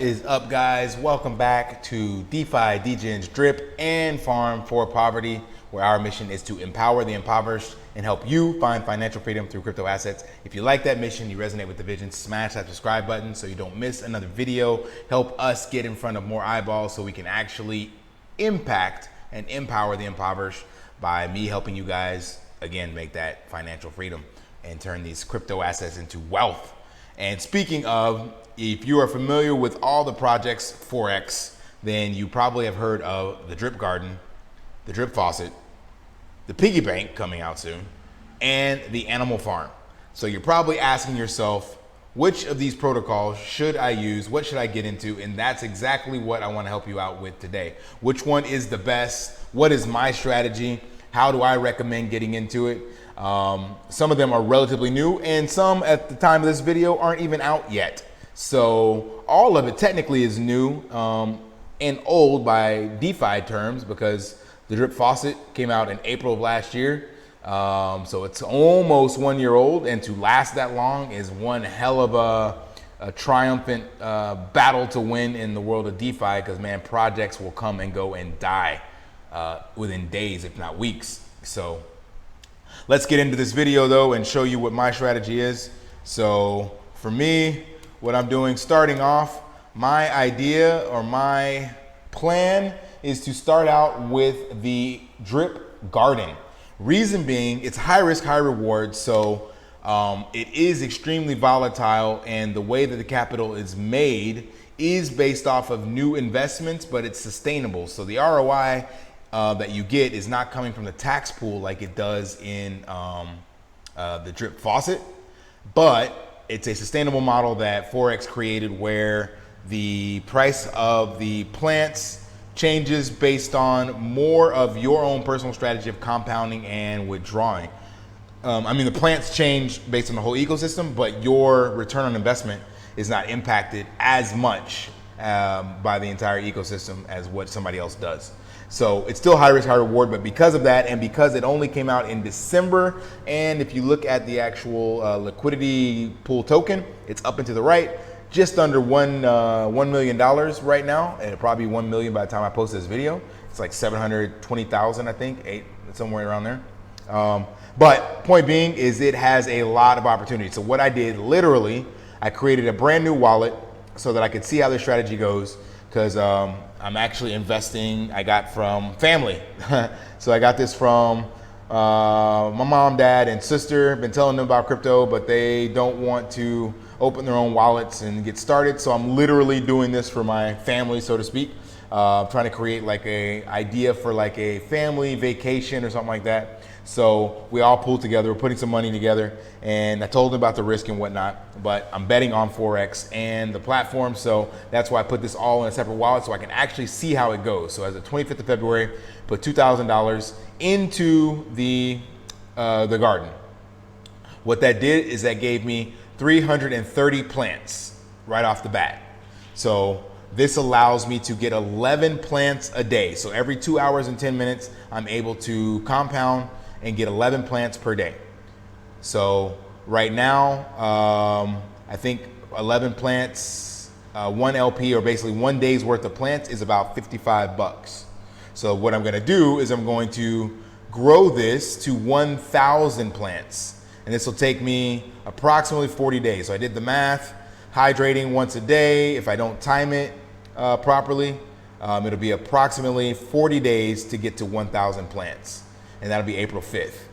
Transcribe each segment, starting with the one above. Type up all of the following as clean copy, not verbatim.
is up, guys? Welcome back to DeFi, Degens, Drip, and Farm for Poverty, where our mission is to empower the impoverished and help you find financial freedom through crypto assets. If you like that mission, you resonate with the vision, smash that subscribe button so you don't miss another video. Help us get in front of more eyeballs so we can actually impact and empower the impoverished by me helping you guys, again, make that financial freedom and turn these crypto assets into wealth. And speaking of, if you are familiar with all the projects Forex, then you probably have heard of the Drip Garden, the Drip Faucet, the Piggy Bank coming out soon, and the Animal Farm. So you're probably asking yourself, which of these protocols should I use? What should I get into? And that's exactly what I want to help you out with today. Which one is the best? What is my strategy? How do I recommend getting into it? Some of them are relatively new, and some at the time of this video aren't even out yet. So all of it technically is new and old by DeFi terms, because the Drip Faucet came out in April of last year. So it's almost 1 year old, and to last that long is one hell of a triumphant battle to win in the world of DeFi, because man, projects will come and go and die within days, if not weeks. So let's get into this video though and show you what my strategy is. So for me, what I'm doing, starting off, my idea or my plan is to start out with the Drip Garden. Reason being, it's high risk, high reward. So it is extremely volatile, and the way that the capital is made is based off of new investments, but it's sustainable. So the ROI that you get is not coming from the tax pool like it does in the Drip Faucet, but it's a sustainable model that Forex created, where the price of the plants changes based on more of your own personal strategy of compounding and withdrawing. I mean, the plants change based on the whole ecosystem, but your return on investment is not impacted as much by the entire ecosystem as what somebody else does. So it's still high risk, high reward, but because of that, and because it only came out in December, and if you look at the actual liquidity pool token, it's up and to the right, just under $1 million right now, and it'll probably be 1 million by the time I post this video. It's like 720,000, I think, somewhere around there. But point being is it has a lot of opportunity. So what I did, literally, I created a brand new wallet so that I could see how the strategy goes, because I'm actually investing. I got from family. So I got this from my mom, dad, and sister. Been telling them about crypto, but they don't want to open their own wallets and get started. So I'm literally doing this for my family, so to speak. Trying to create like a idea for like a family vacation or something like that. So we all pulled together, we're putting some money together, and I told them about the risk and whatnot, but I'm betting on Forex and the platform. So that's why I put this all in a separate wallet so I can actually see how it goes. So as of 25th of February, put $2,000 into the garden. What that did is that gave me 330 plants right off the bat. So this allows me to get 11 plants a day. So every 2 hours and 10 minutes, I'm able to compound and get 11 plants per day. So right now, I think 11 plants, one LP, or basically 1 day's worth of plants, is about 55 bucks. So what I'm gonna do is I'm going to grow this to 1,000 plants. And this will take me approximately 40 days. So I did the math, hydrating once a day. If I don't time it properly, it'll be approximately 40 days to get to 1,000 plants. And that'll be April 5th.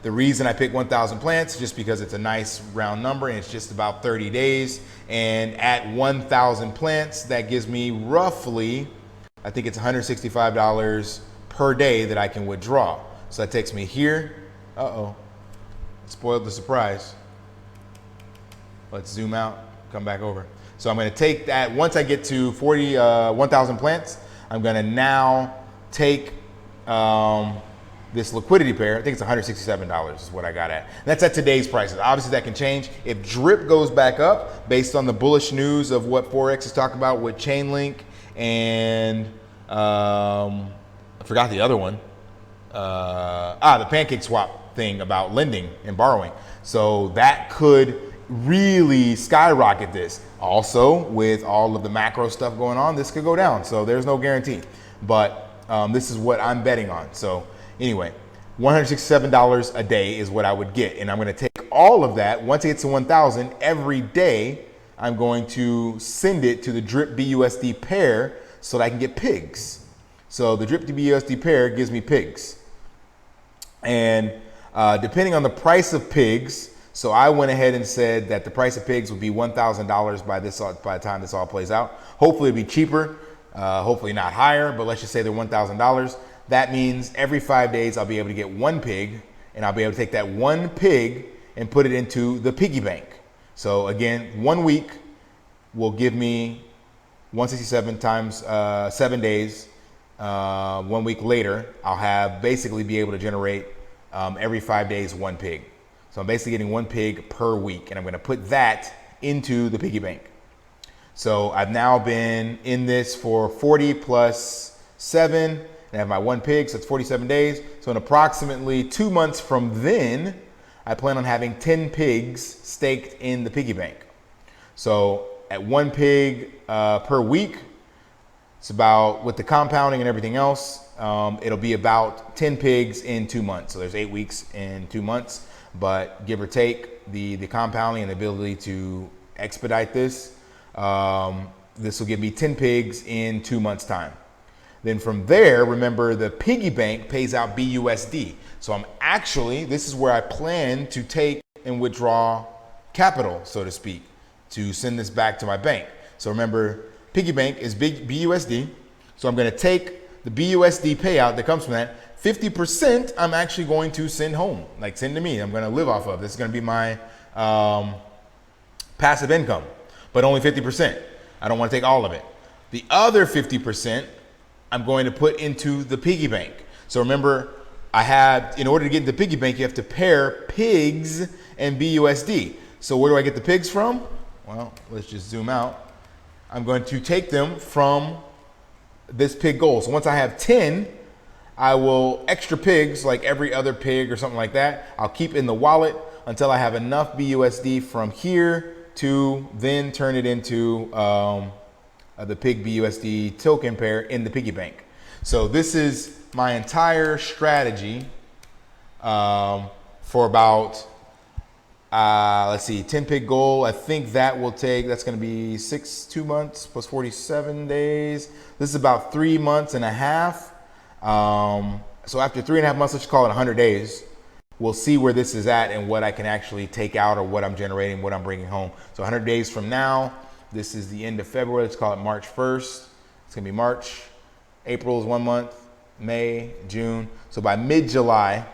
The reason I picked 1,000 plants is just because it's a nice round number, and it's just about 30 days. And at 1,000 plants, that gives me roughly, I think it's $165 per day that I can withdraw. So that takes me here. Uh-oh, spoiled the surprise. Let's zoom out, come back over. So I'm gonna take that, once I get to 1,000 plants, I'm gonna now take this liquidity pair. I think it's $167 is what I got at. And that's at today's prices. Obviously that can change. If Drip goes back up based on the bullish news of what Forex is talking about with Chainlink and I forgot the other one. The pancake swap thing about lending and borrowing. So that could really skyrocket this. Also, with all of the macro stuff going on, this could go down. So there's no guarantee. But this is what I'm betting on. So anyway, $167 a day is what I would get. And I'm going to take all of that. Once it gets to 1,000 every day, I'm going to send it to the drip BUSD pair so that I can get pigs. So the drip BUSD pair gives me pigs. And depending on the price of pigs, so I went ahead and said that the price of pigs would be $1,000 by the time this all plays out. Hopefully it'll be cheaper, hopefully not higher, but let's just say they're $1,000. That means every 5 days I'll be able to get one pig, and I'll be able to take that one pig and put it into the piggy bank. So again, 1 week will give me 167 times 7 days. 1 week later, I'll basically be able to generate every 5 days one pig. So I'm basically getting one pig per week, and I'm going to put that into the piggy bank. So I've now been in this for 40 plus 7, and I have my one pig, so it's 47 days. So in approximately 2 months from then, I plan on having 10 pigs staked in the piggy bank. So at one pig per week, it's about, with the compounding and everything else, it'll be about 10 pigs in 2 months. So there's 8 weeks in 2 months, but give or take the compounding and the ability to expedite this, this will give me 10 pigs in 2 months time. Then from there, remember the piggy bank pays out BUSD. So this is where I plan to take and withdraw capital, so to speak, to send this back to my bank. So remember, piggy bank is big BUSD. So I'm going to take the BUSD payout that comes from that. 50% I'm actually going to send home, like send to me. I'm going to live off of. This is going to be my passive income, but only 50%. I don't want to take all of it. The other 50% I'm going to put into the piggy bank. So remember, in order to get into the piggy bank, you have to pair pigs and BUSD. So where do I get the pigs from? Well, let's just zoom out. I'm going to take them from this pig goal. So once I have 10, I will extra pigs, like every other pig or something like that, I'll keep in the wallet until I have enough BUSD from here to then turn it into the pig BUSD token pair in the piggy bank. So this is my entire strategy for about, let's see, 10 pig goal. I think that's going to be 2 months plus 47 days. This is about 3 months and a half. So after 3.5 months, let's call it 100 days. We'll see where this is at and what I can actually take out or what I'm generating, what I'm bringing home. So 100 days from now, this is the end of February. Let's call it March 1st. It's going to be March. April is 1 month. May, June. So by mid-July,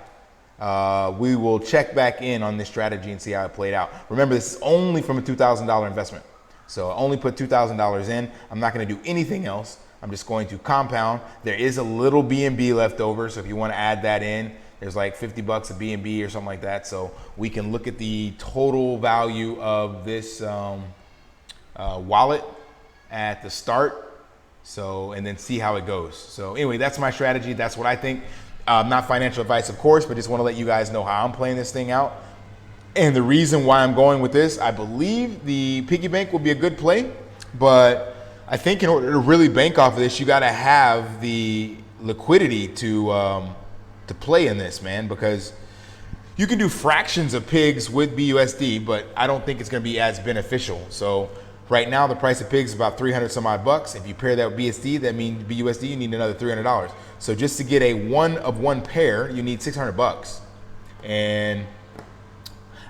we will check back in on this strategy and see how it played out. Remember, this is only from a $2,000 investment. So I only put $2,000 in. I'm not going to do anything else. I'm just going to compound. There is a little BNB left over. So if you want to add that in, there's like 50 bucks of BNB or something like that. So we can look at the total value of this wallet at the start. So, and then see how it goes. So anyway, that's my strategy. That's what I think. Not financial advice, of course, but just want to let you guys know how I'm playing this thing out. And the reason why I'm going with this, I believe the piggy bank will be a good play, but I think in order to really bank off of this, you got to have the liquidity to play in this, man, because you can do fractions of pigs with BUSD, but I don't think it's going to be as beneficial. So right now, the price of pigs is about 300 some odd bucks. If you pair that with BUSD, that means BUSD, you need another $300. So just to get a one of one pair, you need 600 bucks. And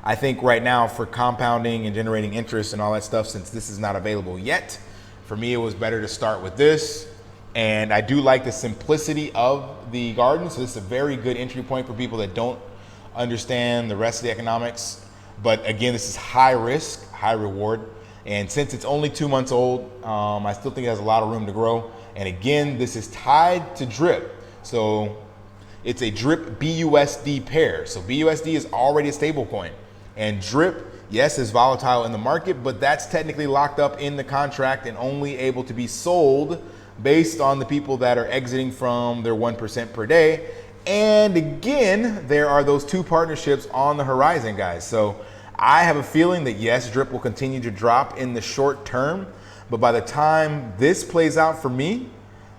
I think right now for compounding and generating interest and all that stuff, since this is not available yet, for me, it was better to start with this. And I do like the simplicity of the garden. So this is a very good entry point for people that don't understand the rest of the economics. But again, this is high risk, high reward. And since it's only 2 months old, I still think it has a lot of room to grow. And again, this is tied to drip. So it's a drip BUSD pair. So BUSD is already a stable coin. And drip, yes, is volatile in the market, but that's technically locked up in the contract and only able to be sold based on the people that are exiting from their 1% per day. And again, there are those two partnerships on the horizon, guys. So I have a feeling that yes, drip will continue to drop in the short term, but by the time this plays out for me,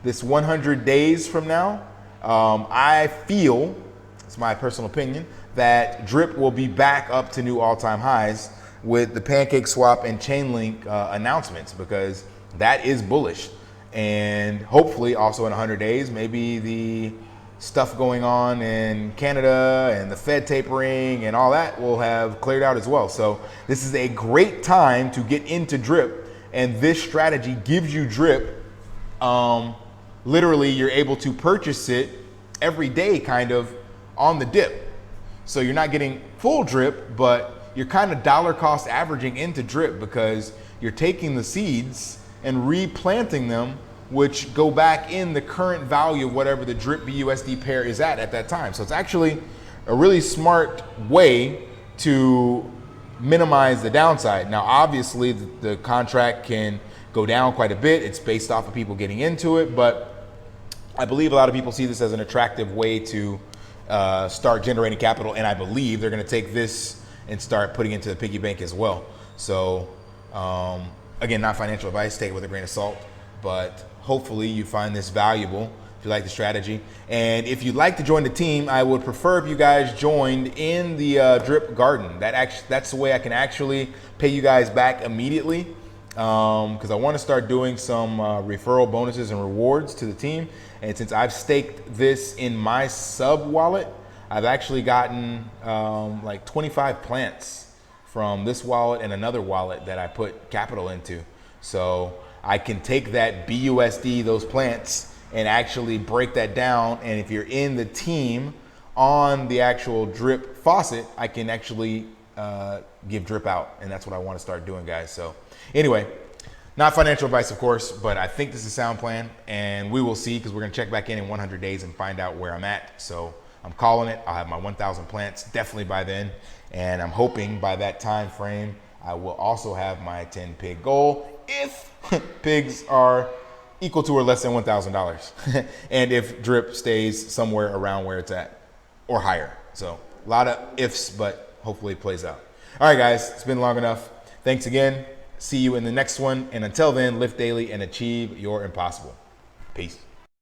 this 100 days from now, I feel, it's my personal opinion, that drip will be back up to new all-time highs with the pancake swap and Chainlink announcements, because that is bullish. And hopefully also in 100 days, maybe the stuff going on in Canada and the Fed tapering and all that will have cleared out as well. So this is a great time to get into drip, and this strategy gives you drip. Literally, you're able to purchase it every day kind of on the dip. So you're not getting full drip, but you're kind of dollar cost averaging into drip, because you're taking the seeds and replanting them, which go back in the current value of whatever the drip BUSD pair is at that time. So it's actually a really smart way to minimize the downside. Now, obviously the contract can go down quite a bit. It's based off of people getting into it, but I believe a lot of people see this as an attractive way to start generating capital, and I believe they're going to take this and start putting it into the piggy bank as well. So again, not financial advice, take it with a grain of salt, but hopefully you find this valuable if you like the strategy. And if you'd like to join the team, I would prefer if you guys joined in the drip garden. That's the way I can actually pay you guys back immediately, because I want to start doing some referral bonuses and rewards to the team. And since I've staked this in my sub wallet, I've actually gotten like 25 plants from this wallet and another wallet that I put capital into. So I can take that BUSD, those plants, and actually break that down. And if you're in the team on the actual drip faucet, I can actually give drip out. And that's what I want to start doing, guys. So anyway, not financial advice, of course, but I think this is a sound plan, and we will see, because we're going to check back in 100 days and find out where I'm at. So I'm calling it. I'll have my 1,000 plants definitely by then, and I'm hoping by that time frame I will also have my 10 pig goal if pigs are equal to or less than $1,000 and if drip stays somewhere around where it's at or higher. So a lot of ifs, but hopefully it plays out. All right, guys, it's been long enough. Thanks again. See you in the next one. And until then, lift daily and achieve your impossible. Peace.